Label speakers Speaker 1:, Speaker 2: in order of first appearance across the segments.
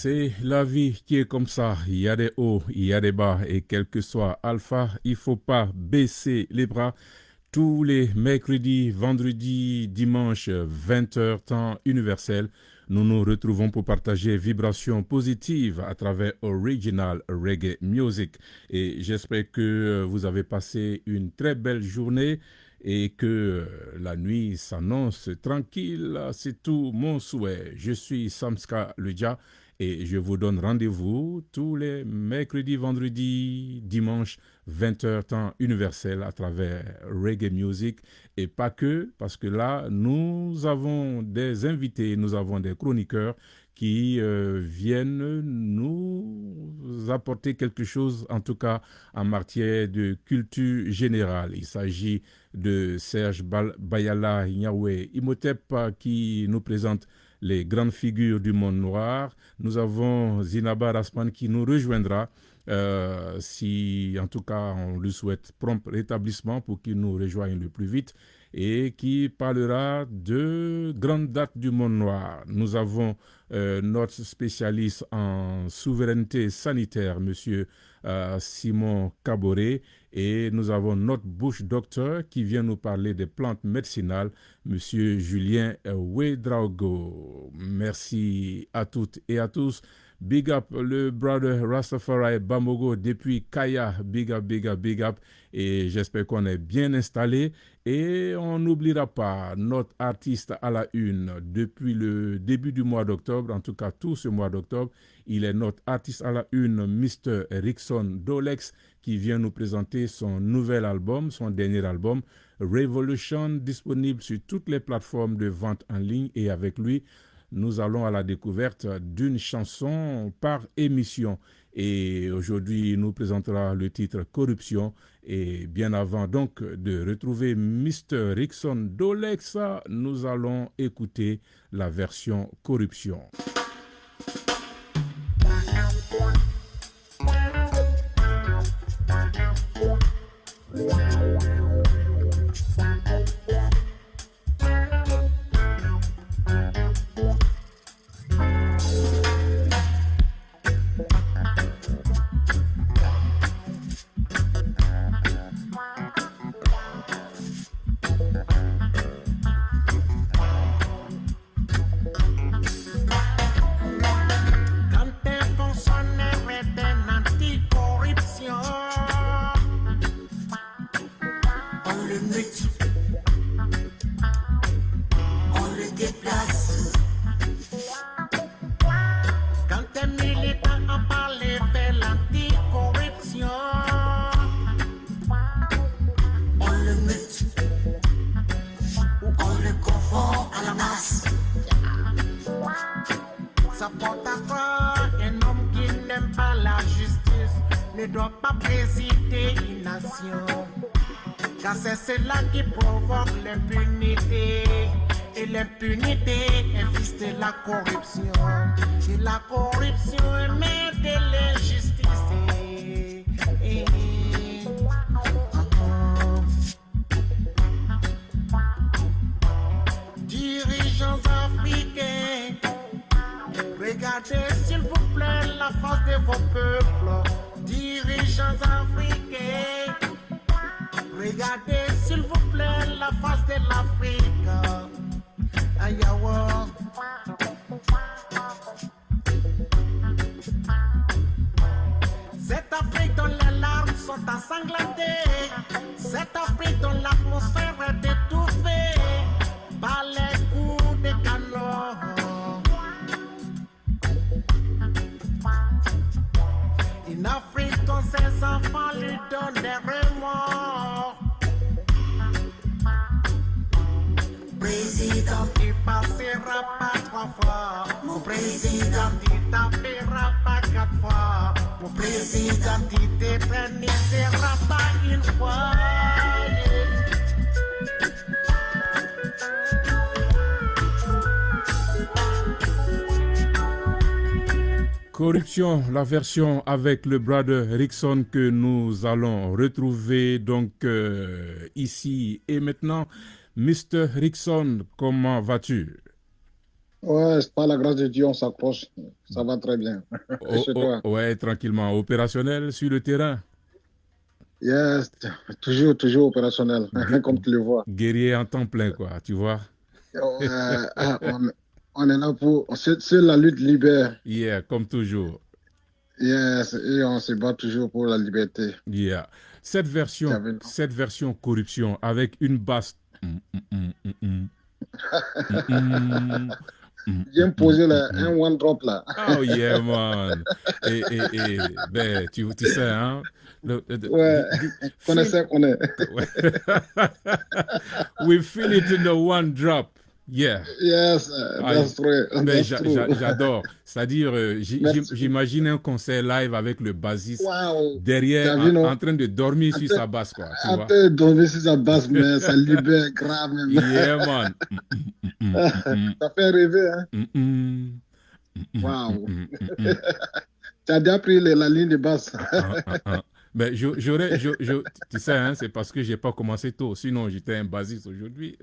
Speaker 1: C'est la vie qui est comme ça. Il y a des hauts, il y a des bas. Et quel que soit alpha, il ne faut pas baisser les bras. Tous les mercredis, vendredis, dimanches, 20 heures temps universel, nous nous retrouvons pour partager vibrations positives à travers Original Reggae Music. Et j'espère que vous avez passé une très belle journée et que la nuit s'annonce tranquille. C'est tout mon souhait. Je suis Samska Leja et je vous donne rendez-vous tous les mercredis, vendredis, dimanches, 20 heures temps universel à travers Reggae Music et pas que, parce que là, nous avons des invités, nous avons des chroniqueurs qui viennent nous apporter quelque chose, en tout cas en matière de culture générale. Il s'agit de Serge Bayala Niawe Imhotep qui nous présente les grandes figures du monde noir. Nous avons Zinaba Rasman qui nous rejoindra. Si en tout cas on lui souhaite prompt rétablissement pour qu'il nous rejoigne le plus vite et qui parlera de grandes dates du monde noir. Nous avons notre spécialiste en souveraineté sanitaire, monsieur Simon Caboret, et nous avons notre bush docteur qui vient nous parler des plantes médicinales, monsieur Julien Ouedraogo. Merci à toutes et à tous. Big up le brother Rastafari Bamogo depuis Kaya. Big up, big up, big up. Et j'espère qu'on est bien installé. Et on n'oubliera pas notre artiste à la une depuis le début du mois d'octobre, en tout cas tout ce mois d'octobre. Il est notre artiste à la une, Mr. Rickson Dolex, qui vient nous présenter son nouvel album, son dernier album, Revolution, disponible sur toutes les plateformes de vente en ligne. Et avec lui, nous allons à la découverte d'une chanson par émission. Et aujourd'hui, il nous présentera le titre Corruption. Et bien avant donc de retrouver Mr. Rickson Dolex, nous allons écouter la version Corruption. Corruption, la version avec le brother Rickson que nous allons retrouver donc ici et maintenant. Mr. Rickson, comment vas-tu?
Speaker 2: Ouais, par la grâce de Dieu, on s'accroche. Ça va très bien. Et
Speaker 1: Oh,
Speaker 2: chez
Speaker 1: oh,
Speaker 2: toi?
Speaker 1: ouais, tranquillement. Opérationnel sur le terrain.
Speaker 2: Yes, toujours, toujours opérationnel,
Speaker 1: Gu-
Speaker 2: comme tu le vois.
Speaker 1: Guerrier en temps plein, quoi, tu vois.
Speaker 2: On est là pour. C'est la lutte libère.
Speaker 1: Yeah, comme toujours.
Speaker 2: Yes, et on se bat toujours pour la liberté.
Speaker 1: Yeah. Cette
Speaker 2: Tu
Speaker 1: version,
Speaker 2: as vu, non?
Speaker 1: cette version corruption avec une basse. Mm, mm, mm,
Speaker 2: Viens
Speaker 1: mm,
Speaker 2: poser
Speaker 1: mm,
Speaker 2: un
Speaker 1: mm.
Speaker 2: one drop là.
Speaker 1: Oh yeah, man. Ben, tu sais, hein.
Speaker 2: Ouais,
Speaker 1: Feel,
Speaker 2: connaissez, connaît.
Speaker 1: we feel it in the one drop. Yeah.
Speaker 2: Yes,
Speaker 1: Ah,
Speaker 2: that's true.
Speaker 1: ben,
Speaker 2: That's true.
Speaker 1: j'adore. C'est-à-dire,
Speaker 2: Merci.
Speaker 1: j'imagine un concert live avec le bassiste
Speaker 2: Waouh. Tu
Speaker 1: derrière
Speaker 2: as vu, non?
Speaker 1: en train de dormir
Speaker 2: Un
Speaker 1: sur
Speaker 2: peu,
Speaker 1: sa basse, quoi, tu
Speaker 2: un
Speaker 1: vois.
Speaker 2: peu donné sur sa base, mais ça libère grave même.
Speaker 1: Yeah, man.
Speaker 2: Ça fait rêver, hein? Waouh.
Speaker 1: Mm.
Speaker 2: Tu as déjà pris la ligne de basse.
Speaker 1: Ben, tu sais, hein, c'est parce que j'ai pas commencé tôt. Sinon, j'étais un bassiste aujourd'hui.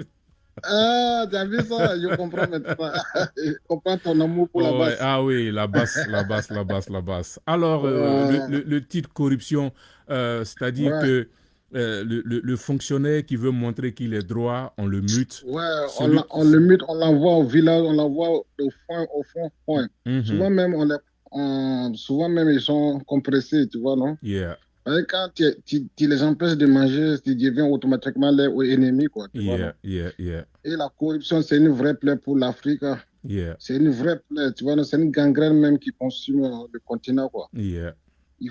Speaker 2: Ah, tu as vu ça? Je comprends maintenant. Je comprends ton amour pour la
Speaker 1: Oh, ouais.
Speaker 2: basse.
Speaker 1: Ah oui, la basse, la basse, la basse, la basse. Alors,
Speaker 2: Ouais,
Speaker 1: le titre corruption, c'est-à-dire
Speaker 2: ouais,
Speaker 1: que le fonctionnaire qui veut montrer qu'il est droit, on le mute.
Speaker 2: ouais.
Speaker 1: Celui...
Speaker 2: On le mute, on l'envoie au village, on l'envoie au fond, point.
Speaker 1: Mhm.
Speaker 2: Souvent même, souvent même, ils sont compressés, tu vois, non?
Speaker 1: Yeah,
Speaker 2: Ouais, quand tu les empêches de manger, tu deviens automatiquement leur ennemi, quoi, tu vois,
Speaker 1: yeah,
Speaker 2: non?
Speaker 1: yeah, yeah,
Speaker 2: Et la corruption, c'est une vraie plaie pour l'Afrique, hein.
Speaker 1: yeah,
Speaker 2: C'est une vraie plaie, tu vois, non? C'est une gangrène même qui consume le continent, quoi.
Speaker 1: yeah,
Speaker 2: Il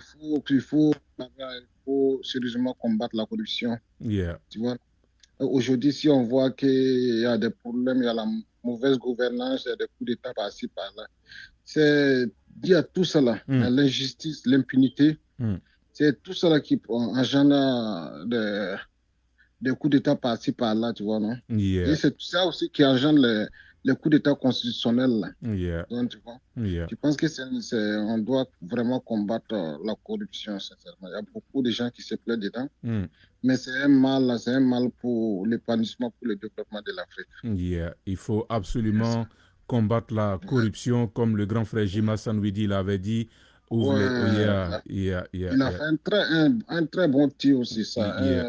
Speaker 2: faut sérieusement combattre la corruption,
Speaker 1: yeah.
Speaker 2: tu vois. Aujourd'hui, si on voit qu'il y a des problèmes, il y a la mauvaise gouvernance, il y a des coups d'État par-ci, par-là, c'est dû à tout cela, à
Speaker 1: Mm,
Speaker 2: l'injustice, l'impunité.
Speaker 1: mm.
Speaker 2: C'est tout cela qui engendre des coups d'État par-ci, par-là, tu vois, non? Et
Speaker 1: Yeah,
Speaker 2: c'est ça aussi qui engendre les coups d'État constitutionnels, là.
Speaker 1: yeah,
Speaker 2: Donc, tu vois,
Speaker 1: yeah.
Speaker 2: je pense que on doit vraiment combattre la corruption, sincèrement. Il y a beaucoup de gens qui se plaident dedans,
Speaker 1: Mm.
Speaker 2: mais c'est un mal pour l'épanouissement, pour le développement de l'Afrique.
Speaker 1: Yeah. Il faut
Speaker 2: Yes.
Speaker 1: absolument combattre la
Speaker 2: Ouais,
Speaker 1: corruption, comme le grand frère Jima Sanwidi l'avait dit. Ouvre les. Oh,
Speaker 2: ouais.
Speaker 1: yeah, yeah, yeah,
Speaker 2: Il a
Speaker 1: yeah,
Speaker 2: fait un très bon tir aussi, ça.
Speaker 1: yeah,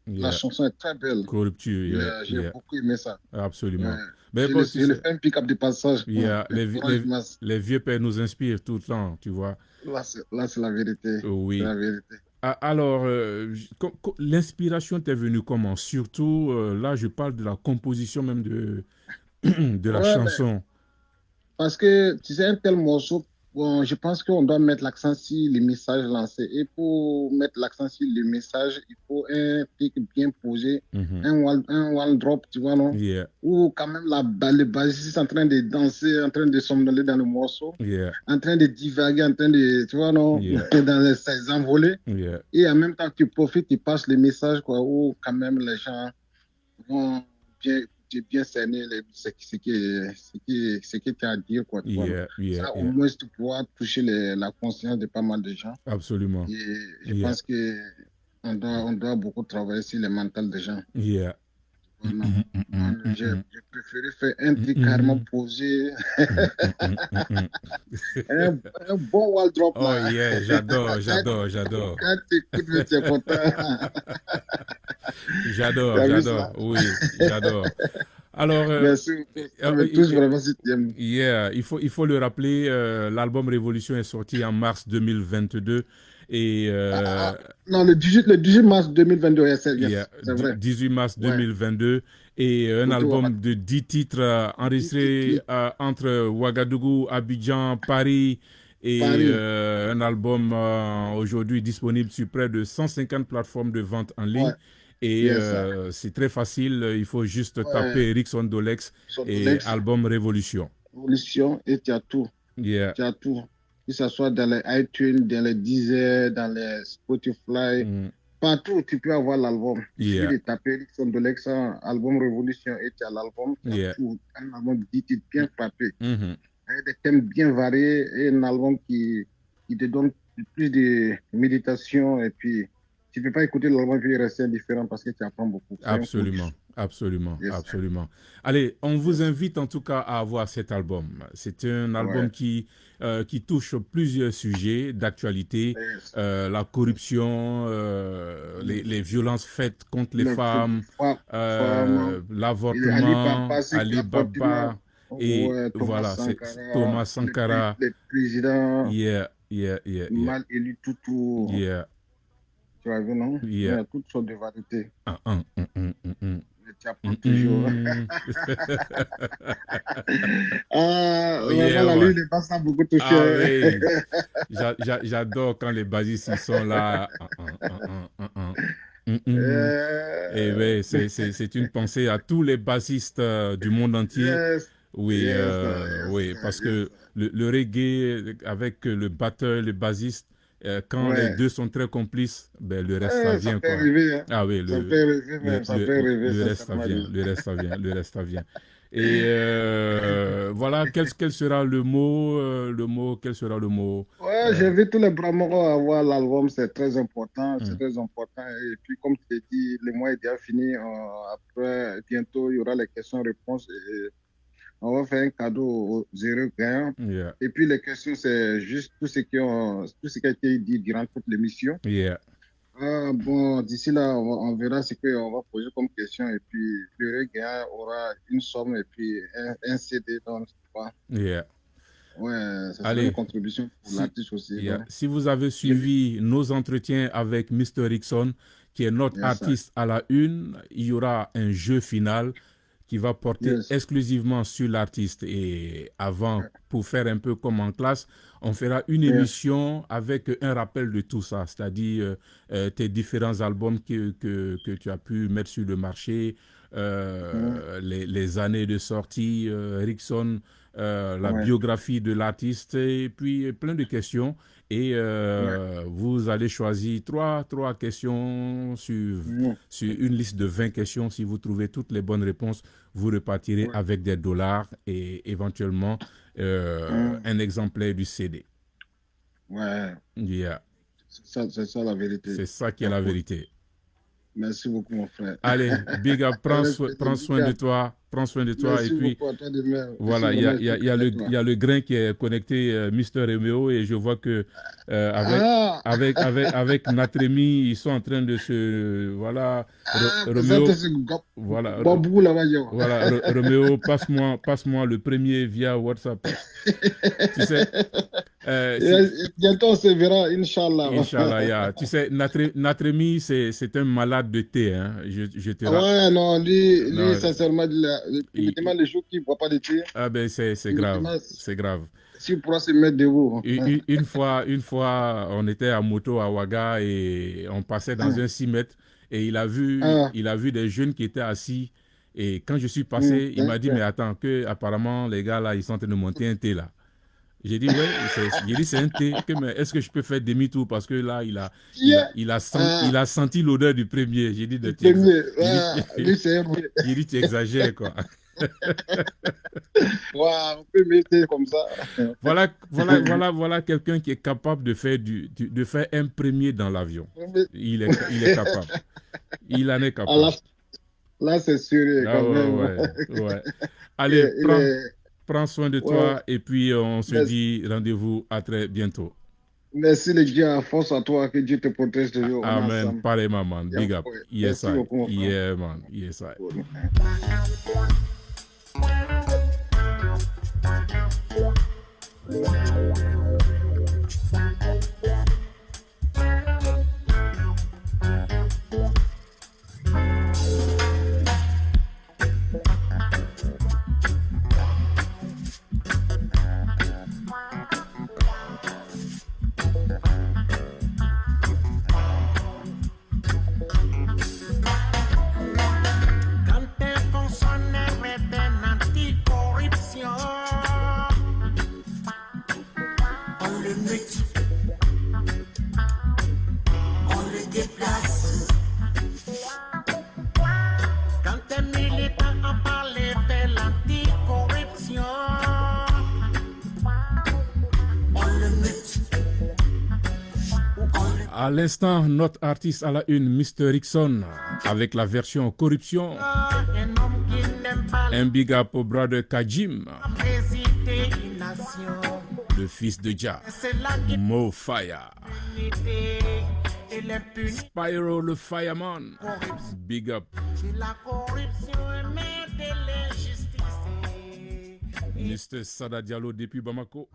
Speaker 2: La
Speaker 1: yeah.
Speaker 2: chanson est très belle.
Speaker 1: Corruption, yeah,
Speaker 2: J'ai
Speaker 1: yeah.
Speaker 2: beaucoup aimé ça. Ouais.
Speaker 1: Absolument. Mais bon, tu
Speaker 2: Je le
Speaker 1: sais,
Speaker 2: fais un pick-up de passage
Speaker 1: yeah,
Speaker 2: pour Angimas.
Speaker 1: les vieux pères nous inspirent tout le temps, tu vois.
Speaker 2: Là, c'est la vérité. C'est
Speaker 1: Oui.
Speaker 2: la vérité.
Speaker 1: Alors, l'inspiration t'est venue comment? Surtout, là, je parle de la composition même de la
Speaker 2: Ouais, mais
Speaker 1: chanson.
Speaker 2: parce que, tu sais, un tel morceau, bon, je pense qu'on doit mettre l'accent sur les messages lancés. Et pour mettre l'accent sur les messages, il faut un truc bien posé,
Speaker 1: Mhm.
Speaker 2: un wall drop, tu vois, non?
Speaker 1: Yeah,
Speaker 2: Ou quand même le bassiste en train de danser, en train de somnoler dans le morceau,
Speaker 1: yeah,
Speaker 2: en train de divaguer, en train de, tu vois, non?
Speaker 1: yeah,
Speaker 2: Ses envolées.
Speaker 1: yeah.
Speaker 2: Et en même temps, tu profites, tu passes le message, quoi, où quand même les gens vont bien, bien cerner ce que tu as à dire, quoi, tu vois, non?
Speaker 1: Yeah, yeah,
Speaker 2: Ça, au
Speaker 1: yeah.
Speaker 2: moins, tu pourras toucher la conscience de pas mal de gens.
Speaker 1: Absolument.
Speaker 2: Et je
Speaker 1: Yeah,
Speaker 2: pense que on doit beaucoup travailler sur le mental des gens.
Speaker 1: yeah.
Speaker 2: Voilà. J'ai préféré faire un truc carrément posé, un bon wall drop
Speaker 1: Oh
Speaker 2: là.
Speaker 1: yeah, j'adore, j'adore, j'adore.
Speaker 2: Quand tu écoutes, tu es content. Tu
Speaker 1: J'adore,
Speaker 2: as vu
Speaker 1: j'adore.
Speaker 2: ça?
Speaker 1: Oui, j'adore. Alors,
Speaker 2: Merci beaucoup. Ça me touche vraiment si tu aimes.
Speaker 1: yeah, il faut le rappeler, l'album Révolution est sorti en mars 2022 et
Speaker 2: Ah, ah, non, le 18 mars 2022, yes,
Speaker 1: yeah,
Speaker 2: yes, c'est vrai.
Speaker 1: 18 mars
Speaker 2: Ouais,
Speaker 1: 2022 et un
Speaker 2: Tutu
Speaker 1: album
Speaker 2: Wabaka.
Speaker 1: de 10 titres
Speaker 2: 10 titres,
Speaker 1: enregistré entre Ouagadougou, Abidjan, Paris et
Speaker 2: Paris.
Speaker 1: un album aujourd'hui disponible sur près de 150 plateformes de vente en ligne.
Speaker 2: Ouais,
Speaker 1: Et
Speaker 2: yes.
Speaker 1: c'est très facile, il faut juste
Speaker 2: Ouais,
Speaker 1: taper Ericsson Dolex
Speaker 2: sur
Speaker 1: et
Speaker 2: Lex,
Speaker 1: album Révolution.
Speaker 2: Evolution, et tu as tout.
Speaker 1: Yeah.
Speaker 2: Tu as tout. Que ce soit dans les iTunes, dans les Deezer, dans les Spotify,
Speaker 1: Mm,
Speaker 2: partout où tu peux avoir l'album. Il suffit
Speaker 1: yeah.
Speaker 2: de taper Ericsson Dolex, album Révolution, et tu as l'album. Tu as
Speaker 1: Yeah.
Speaker 2: tout. Un album dit bien frappé.
Speaker 1: Mhm.
Speaker 2: Avec des thèmes bien variés et un album qui te donne plus de méditation et puis tu ne peux pas écouter l'album et puis rester indifférent parce que tu apprends beaucoup. C'est un coup de
Speaker 1: Absolument.
Speaker 2: chou.
Speaker 1: Absolument,
Speaker 2: Yes.
Speaker 1: absolument. Allez, on vous invite en tout cas à avoir cet album. C'est un album
Speaker 2: Ouais.
Speaker 1: qui touche plusieurs sujets d'actualité,
Speaker 2: Yes.
Speaker 1: la corruption, les violences faites contre les femmes,
Speaker 2: Femme, Ali
Speaker 1: l'avortement,
Speaker 2: Baba, c'est
Speaker 1: Ali
Speaker 2: l'avortement.
Speaker 1: Baba, et
Speaker 2: Ouais, Thomas
Speaker 1: voilà, c'est
Speaker 2: Sankara,
Speaker 1: Thomas Sankara.
Speaker 2: les présidents
Speaker 1: Yeah, yeah, yeah, yeah,
Speaker 2: mal élus, tout.
Speaker 1: yeah,
Speaker 2: Tu as vu, non? Il y
Speaker 1: yeah.
Speaker 2: a toutes sortes de variétés. Mais tu apprends
Speaker 1: Mm,
Speaker 2: toujours.
Speaker 1: mm. Yeah,
Speaker 2: Voilà, lui,
Speaker 1: man.
Speaker 2: il est pas ça beaucoup
Speaker 1: Ah
Speaker 2: touché.
Speaker 1: oui, j'adore quand les basistes ils sont là. Et oui, c'est une pensée à tous les bassistes du monde entier.
Speaker 2: Yes,
Speaker 1: Oui,
Speaker 2: yes,
Speaker 1: oui,
Speaker 2: yes,
Speaker 1: parce que
Speaker 2: yes.
Speaker 1: le reggae avec le batteur, le bassiste, quand les
Speaker 2: Ouais.
Speaker 1: deux sont très complices, ben, le reste, ça
Speaker 2: Ça
Speaker 1: vient,
Speaker 2: fait
Speaker 1: quoi.
Speaker 2: rêver, hein.
Speaker 1: Ah oui,
Speaker 2: Ça fait rêver même, ça fait rêver,
Speaker 1: le reste, ça
Speaker 2: sincèrement.
Speaker 1: vient, le reste, ça vient, le reste, ça vient. Et voilà, quel sera le mot, quel sera le mot
Speaker 2: Ouais,
Speaker 1: euh,
Speaker 2: j'invite tous les Bramoro à voir l'album, c'est très important, c'est
Speaker 1: hum,
Speaker 2: très important. Et puis, comme tu l'as dit, le mois est déjà fini. Après, bientôt, il y aura les questions-réponses. Et on va faire un cadeau aux zéro gagnants.
Speaker 1: yeah,
Speaker 2: Et puis, les questions, c'est juste tout ce qui a été dit durant toute l'émission.
Speaker 1: yeah,
Speaker 2: Bon, d'ici là, on verra ce qu'on va poser comme question. Et puis, le gagnant aura une somme et puis un CD. Donc,
Speaker 1: yeah.
Speaker 2: ouais, ça sera une
Speaker 1: Allez,
Speaker 2: contribution pour
Speaker 1: si,
Speaker 2: l'artiste aussi.
Speaker 1: yeah.
Speaker 2: Donc,
Speaker 1: Si vous avez suivi nos entretiens avec Mr. Rickson, qui est notre
Speaker 2: yes, sir.
Speaker 1: artiste à la une, il y aura un jeu final qui va porter
Speaker 2: Yes.
Speaker 1: exclusivement sur l'artiste. Et avant, pour faire un peu comme en classe, on fera une
Speaker 2: Yes.
Speaker 1: émission avec un rappel de tout ça, c'est-à-dire tes différents albums que tu as pu mettre sur le marché, les années de sortie, Rickson, la
Speaker 2: Ouais.
Speaker 1: biographie de l'artiste, et puis plein de questions. Et vous allez choisir trois questions sur une liste de 20 questions. Si vous trouvez toutes les bonnes réponses, vous repartirez
Speaker 2: Ouais.
Speaker 1: avec des dollars et éventuellement un exemplaire du CD.
Speaker 2: Ouais,
Speaker 1: Yeah.
Speaker 2: c'est ça la vérité.
Speaker 1: C'est ça qui est la vérité.
Speaker 2: Merci beaucoup, mon frère.
Speaker 1: Allez, big up, prends soin de toi. Prends soin de toi.
Speaker 2: Merci
Speaker 1: Et puis,
Speaker 2: beaucoup à toi de même.
Speaker 1: voilà, il y a le grain qui est connecté, Mister Romeo, et je vois que avec Natremi, ils sont en train de se... Voilà, Romeo, voilà, voilà, Romeo, passe-moi le premier via WhatsApp. Tu sais,
Speaker 2: bientôt on se verra, Inch'Allah.
Speaker 1: Inch'Allah, yeah. Tu sais, Natremi, c'est un malade de thé, hein. Je te
Speaker 2: Ouais, non, lui
Speaker 1: Non,
Speaker 2: sincèrement, il me demande les jours qu'il ne voit pas de thé.
Speaker 1: Ah ben c'est grave, c'est grave.
Speaker 2: S'il pourra se mettre debout.
Speaker 1: Une fois, on était à moto à Ouaga et on passait dans un 6 mètres et il a vu des jeunes qui étaient assis. Et quand je suis passé, il m'a dit, mais attends, que apparemment les gars là, ils sont en train de monter un thé là. J'ai dit, ouais, j'ai dit, c'est un thé, mais est-ce que je peux faire demi-tour parce que là, il a senti l'odeur du premier. J'ai dit, il dit, tu exagères, quoi.
Speaker 2: Wow, on peut mettre comme ça.
Speaker 1: Voilà quelqu'un qui est capable de faire un premier dans l'avion. Il est capable. Il en est capable.
Speaker 2: Là, c'est sûr, quand même.
Speaker 1: Ouais. Allez, prends soin de toi et puis on se dit rendez-vous à très bientôt.
Speaker 2: Merci les gars, force à toi, que Dieu te protège toujours.
Speaker 1: Amen, pareillement, man. Big up. Yes, I. Yeah, man. Yes, I.
Speaker 3: Cante con sonne
Speaker 1: À l'instant, notre artiste à la une, Mr. Rickson, avec la version corruption. Un big up au bras de Kajim, le fils de Jah, Mo Fire. Spyro le Fireman, big up. Mr. Sada Diallo depuis Bamako.